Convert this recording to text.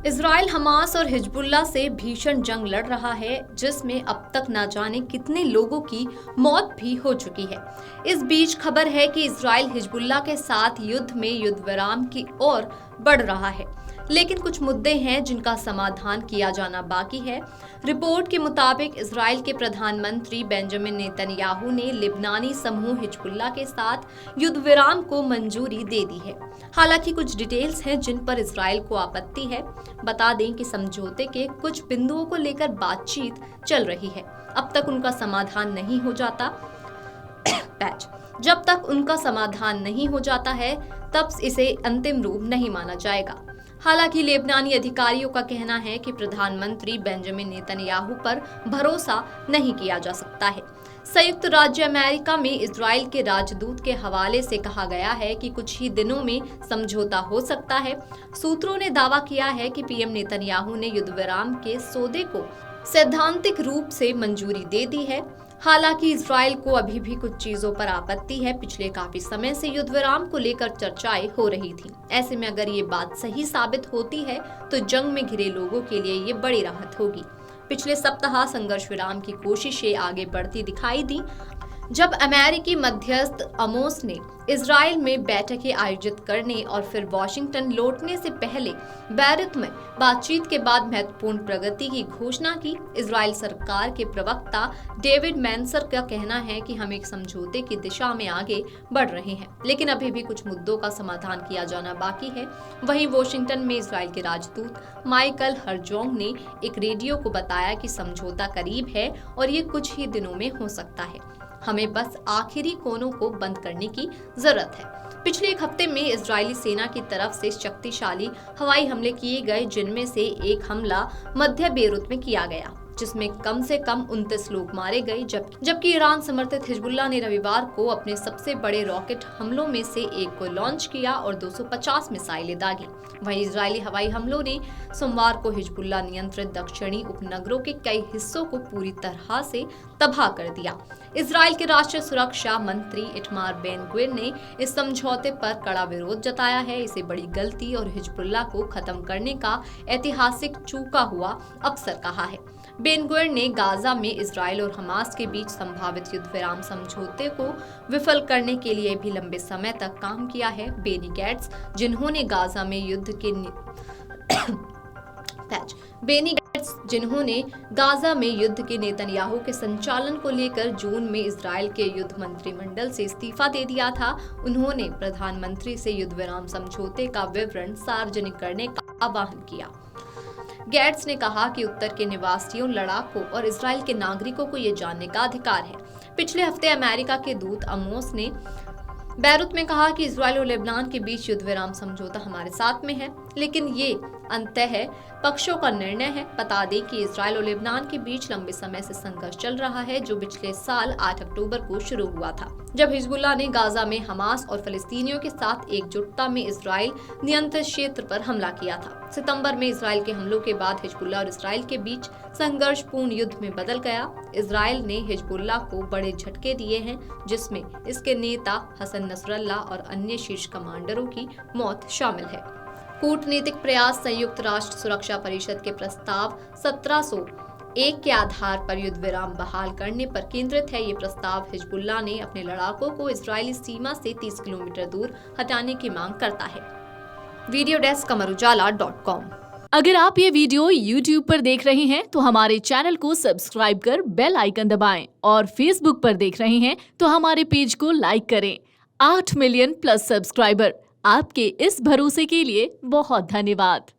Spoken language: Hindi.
इजराइल हमास और हिजबुल्लाह से भीषण जंग लड़ रहा है, जिसमें अब तक ना जाने कितने लोगों की मौत भी हो चुकी है। इस बीच खबर है कि इजराइल हिजबुल्लाह के साथ युद्ध में युद्ध विराम की ओर बढ़ रहा है, लेकिन कुछ मुद्दे हैं जिनका समाधान किया जाना बाकी है। रिपोर्ट के मुताबिक इजराइल के प्रधानमंत्री बेंजामिन नेतन्याहू ने लिबनानी समूह हिजबुल्लाह के साथ युद्ध विराम को मंजूरी दे दी है। हालांकि कुछ डिटेल्स हैं जिन पर इजराइल को आपत्ति है। बता दें कि समझौते के कुछ बिंदुओं को लेकर बातचीत चल रही है। अब तक उनका समाधान नहीं हो जाता जब तक उनका समाधान नहीं हो जाता है तब इसे अंतिम रूप नहीं माना जाएगा। हालांकि लेबनानी अधिकारियों का कहना है कि प्रधानमंत्री बेंजामिन नेतन्याहू पर भरोसा नहीं किया जा सकता है। संयुक्त राज्य अमेरिका में इजराइल के राजदूत के हवाले से कहा गया है कि कुछ ही दिनों में समझौता हो सकता है। सूत्रों ने दावा किया है कि पीएम नेतन्याहू ने युद्ध विराम के सौदे को सैद्धांतिक रूप से मंजूरी दे दी है। हालांकि इजराइल को अभी भी कुछ चीजों पर आपत्ति है। पिछले काफी समय से युद्ध विराम को लेकर चर्चाएं हो रही थी। ऐसे में अगर ये बात सही साबित होती है तो जंग में घिरे लोगों के लिए ये बड़ी राहत होगी। पिछले सप्ताह संघर्ष विराम की कोशिशें आगे बढ़ती दिखाई दी, जब अमेरिकी मध्यस्थ अमोस ने इजराइल में बैठकें आयोजित करने और फिर वॉशिंगटन लौटने से पहले बैरूत में बातचीत के बाद महत्वपूर्ण प्रगति की घोषणा की। इजराइल सरकार के प्रवक्ता डेविड मैंसर का कहना है कि हम एक समझौते की दिशा में आगे बढ़ रहे हैं, लेकिन अभी भी कुछ मुद्दों का समाधान किया जाना बाकी है। वहीं वॉशिंगटन में इजराइल के राजदूत माइकल हरजोंग ने एक रेडियो को बताया कि समझौता करीब है और ये कुछ ही दिनों में हो सकता है। हमें बस आखिरी कोनों को बंद करने की जरूरत है। पिछले एक हफ्ते में इजरायली सेना की तरफ से शक्तिशाली हवाई हमले किए गए, जिनमें से एक हमला मध्य बेरूत में किया गया, जिसमें कम से कम 29 लोग मारे गए, जबकि ईरान समर्थित हिजबुल्लाह ने रविवार को अपने सबसे बड़े रॉकेट हमलों में से एक को लॉन्च किया और 250 मिसाइलें दागी। वहीं इजरायली हवाई हमलों ने सोमवार को हिजबुल्लाह नियंत्रित दक्षिणी उपनगरों के कई हिस्सों को पूरी तरह से तबाह कर दिया। इजराइल के राष्ट्रीय सुरक्षा मंत्री इटमार बेन-ग्विर ने इस समझौते पर कड़ा विरोध जताया है। इसे बड़ी गलती और हिजबुल्लाह को खत्म करने का ऐतिहासिक चूका हुआ अवसर कहा है। बेन-ग्विर ने गाजा में इजराइल और हमास के बीच संभावित युद्ध विराम समझौते को विफल करने के लिए भी लंबे समय तक काम किया है। बेनी गैट्स, जिन्होंने गाजा में युद्ध के नेतन्याहू के संचालन को लेकर जून में इजराइल के युद्ध मंत्रिमंडल से इस्तीफा दे दिया था। उन्होंने प्रधानमंत्री से युद्ध विराम समझौते का विवरण सार्वजनिक करने का आह्वान किया। गैट्स ने कहा कि उत्तर के निवासियों, लड़ाकों और इजराइल के नागरिकों को ये जानने का अधिकार है। पिछले हफ्ते अमेरिका के दूत अमोस ने बैरूत में कहा कि इजराइल और लेबनान के बीच युद्ध विराम समझौता हमारे साथ में है, लेकिन ये अंततः पक्षों का निर्णय है। बता दें कि इजराइल और लेबनान के बीच लंबे समय से संघर्ष चल रहा है, जो पिछले साल 8 अक्टूबर को शुरू हुआ था, जब हिजबुल्लाह ने गाजा में हमास और फलस्तीनियों के साथ एकजुटता में इजराइल नियंत्रित क्षेत्र पर हमला किया था। सितंबर में इजराइल के हमलों के बाद हिजबुल्लाह और इजराइल के बीच संघर्षपूर्ण युद्ध में बदल गया। इजराइल ने हिजबुल्लाह को बड़े झटके दिए हैं, जिसमें इसके नेता हसन नसरल्लाह और अन्य शीर्ष कमांडरों की मौत शामिल है। कूटनीतिक प्रयास संयुक्त राष्ट्र सुरक्षा परिषद के प्रस्ताव 1701 के आधार पर युद्ध विराम बहाल करने पर केंद्रित है। ये प्रस्ताव हिजबुल्लाह ने अपने लड़ाकों को इजरायली सीमा से 30 किलोमीटर दूर हटाने की मांग करता है। Video desk amarujala.com। अगर आप ये वीडियो YouTube पर देख रहे हैं तो हमारे चैनल को सब्सक्राइब कर बेल आइकन दबाएं, और Facebook पर देख रहे हैं तो हमारे पेज को लाइक करें। 8 मिलियन प्लस सब्सक्राइबर, आपके इस भरोसे के लिए बहुत धन्यवाद।